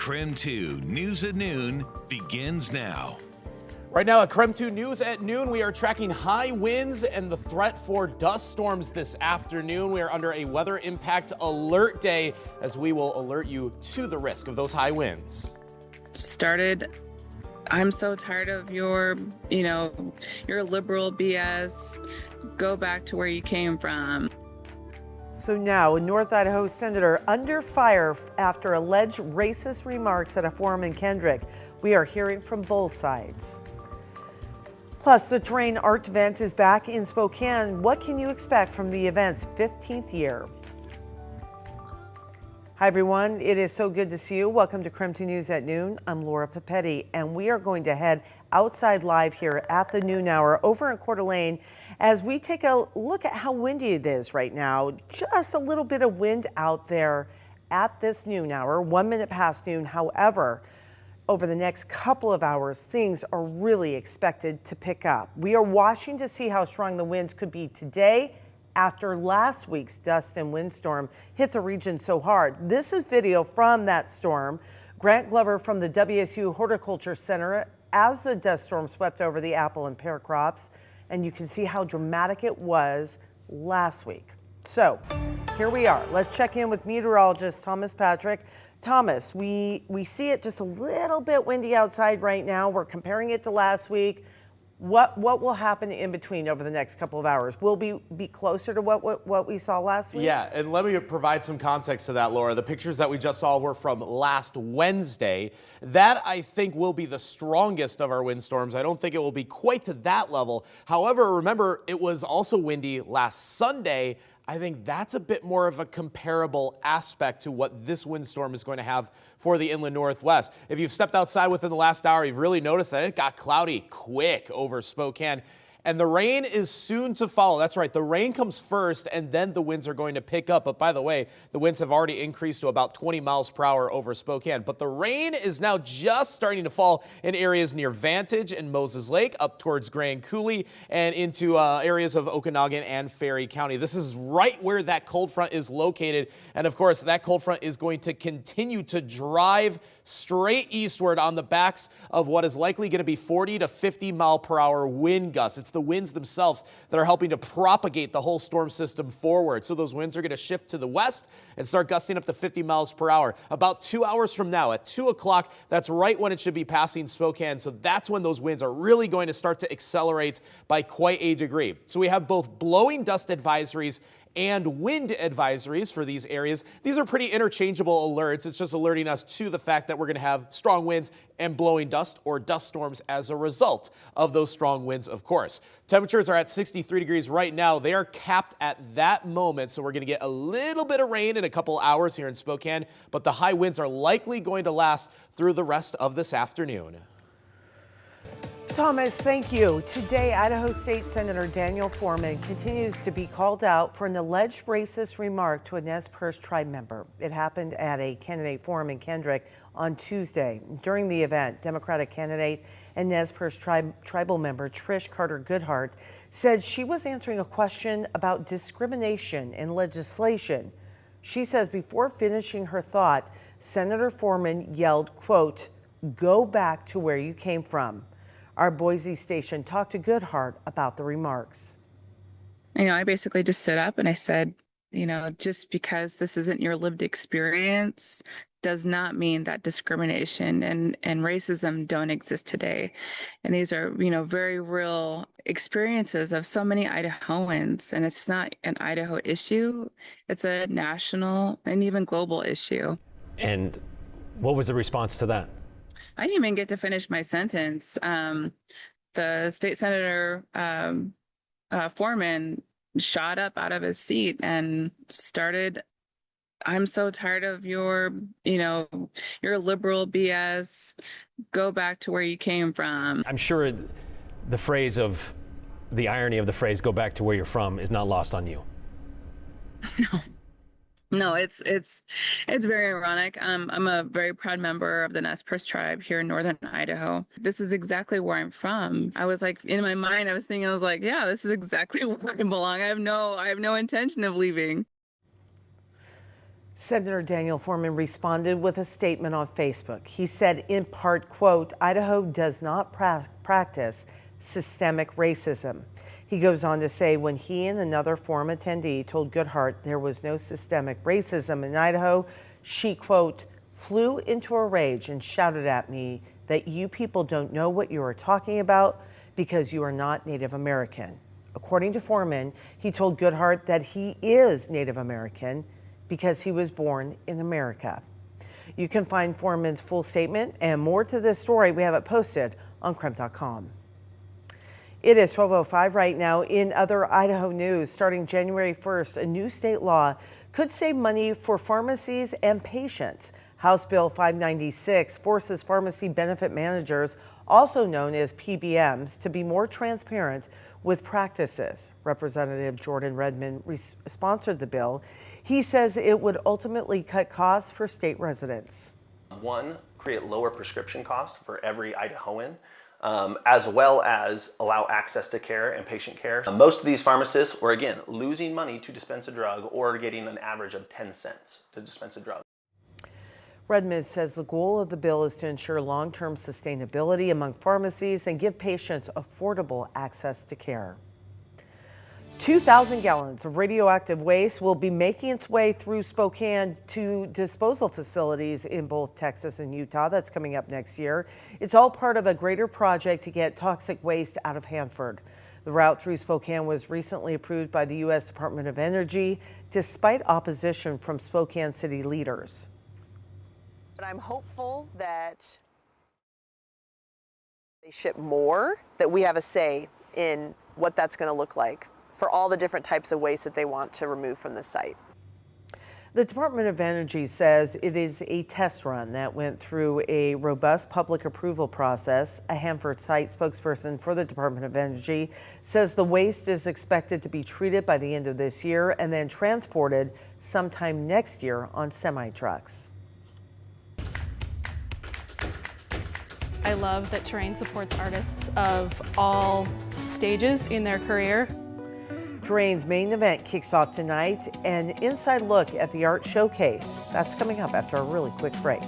KREM 2 News at Noon begins now. Right now at KREM 2 News at Noon, we are tracking high winds and the threat for dust storms this afternoon. We are under a weather impact alert day as we will alert you to the risk of those high winds. I'm so tired of your liberal BS. Go back to where you came from. So now, a North Idaho senator under fire after alleged racist remarks at a forum in Kendrick. We are hearing from both sides. Plus, the Terrain Art event is back in Spokane. What can you expect from the event's 15th year? Hi, everyone. It is so good to see you. Welcome to KREM 2 News at Noon. I'm Laura Papetti, and we are going to head outside live here at the noon hour over in Coeur d'Alene as we take a look at how windy it is right now. Just a little bit of wind out there at this noon hour, 1 minute past noon. However, over the next couple of hours, things are really expected to pick up. We are watching to see how strong the winds could be today after last week's dust and windstorm hit the region so hard. This is video from that storm. Grant Glover from the WSU Horticulture Center as the dust storm swept over the apple and pear crops. And you can see how dramatic it was last week. So here we are. Let's check in with meteorologist Thomas Patrick. Thomas, we see it just a little bit windy outside right now. We're comparing it to last week. What will happen in between over the next couple of hours? Will be closer to what we saw last week? Yeah, and let me provide some context to that, Laura. The pictures that we just saw were from last Wednesday. That, I think, will be the strongest of our windstorms. I don't think it will be quite to that level. However, remember, it was also windy last Sunday. I think that's a bit more of a comparable aspect to what this windstorm is going to have for the inland Northwest. If you've stepped outside within the last hour, you've really noticed that it got cloudy quick over Spokane. And the rain is soon to follow. That's right. The rain comes first, and then the winds are going to pick up. But by the way, the winds have already increased to about 20 miles per hour over Spokane. But the rain is now just starting to fall in areas near Vantage and Moses Lake, up towards Grand Coulee, and into areas of Okanagan and Ferry County. This is right where that cold front is located. And of course, that cold front is going to continue to drive straight eastward on the backs of what is likely going to be 40 to 50 mile per hour wind gusts. It's the winds themselves that are helping to propagate the whole storm system forward. So those winds are going to shift to the west and start gusting up to 50 miles per hour. About 2 hours from now at 2 o'clock, that's right when it should be passing Spokane. So that's when those winds are really going to start to accelerate by quite a degree. So we have both blowing dust advisories and wind advisories for these areas. These are pretty interchangeable alerts. It's just alerting us to the fact that we're going to have strong winds and blowing dust or dust storms as a result of those strong winds, of course. Temperatures are at 63 degrees right now. They are capped at that moment, so we're going to get a little bit of rain in a couple hours here in Spokane, but the high winds are likely going to last through the rest of this afternoon. Thomas, thank you. Today, Idaho State Senator Daniel Foreman continues to be called out for an alleged racist remark to a Nez Perce tribe member. It happened at a candidate forum in Kendrick on Tuesday. During the event, Democratic candidate and Nez Perce tribal member Trish Carter Goodhart said she was answering a question about discrimination in legislation. She says before finishing her thought, Senator Foreman yelled, quote, "Go back to where you came from." Our Boise station talked to Goodhart about the remarks. I basically just stood up and I said, just because this isn't your lived experience does not mean that discrimination and racism don't exist today. And these are, very real experiences of so many Idahoans. And it's not an Idaho issue. It's a national and even global issue. And what was the response to that? I didn't even get to finish my sentence. The state senator, Foreman, shot up out of his seat and started, "I'm so tired of your liberal BS. Go back to where you came from." I'm sure the irony of the phrase, "go back to where you're from," is not lost on you. No, it's very ironic. I'm a very proud member of the Nez Perce tribe here in northern Idaho. This is exactly where I'm from. I was like, in my mind, I was like, yeah, this is exactly where I belong. I have no intention of leaving. Senator Daniel Foreman responded with a statement on Facebook. He said in part, quote, Idaho does not practice systemic racism. He goes on to say when he and another forum attendee told Goodhart there was no systemic racism in Idaho, she, quote, flew into a rage and shouted at me that you people don't know what you are talking about because you are not Native American. According to Foreman, he told Goodhart that he is Native American because he was born in America. You can find Foreman's full statement and more to this story. We have it posted on KREM.com. It is 12:05 right now. In other Idaho news, starting January 1st, a new state law could save money for pharmacies and patients. House Bill 596 forces pharmacy benefit managers, also known as PBMs, to be more transparent with practices. Representative Jordan Redmond sponsored the bill. He says it would ultimately cut costs for state residents. One, create lower prescription costs for every Idahoan, as well as allow access to care and patient care. Most of these pharmacists were, again, losing money to dispense a drug or getting an average of 10 cents to dispense a drug. Redmond says the goal of the bill is to ensure long-term sustainability among pharmacies and give patients affordable access to care. 2,000 gallons of radioactive waste will be making its way through Spokane to disposal facilities in both Texas and Utah. That's coming up next year. It's all part of a greater project to get toxic waste out of Hanford. The route through Spokane was recently approved by the U.S. Department of Energy, despite opposition from Spokane city leaders. But I'm hopeful that they ship more, that we have a say in what that's going to look like for all the different types of waste that they want to remove from the site. The Department of Energy says it is a test run that went through a robust public approval process. A Hanford site spokesperson for the Department of Energy says the waste is expected to be treated by the end of this year and then transported sometime next year on semi-trucks. I love that Terrain supports artists of all stages in their career. Terrain's main event kicks off tonight, an inside look at the art showcase. That's coming up after a really quick break.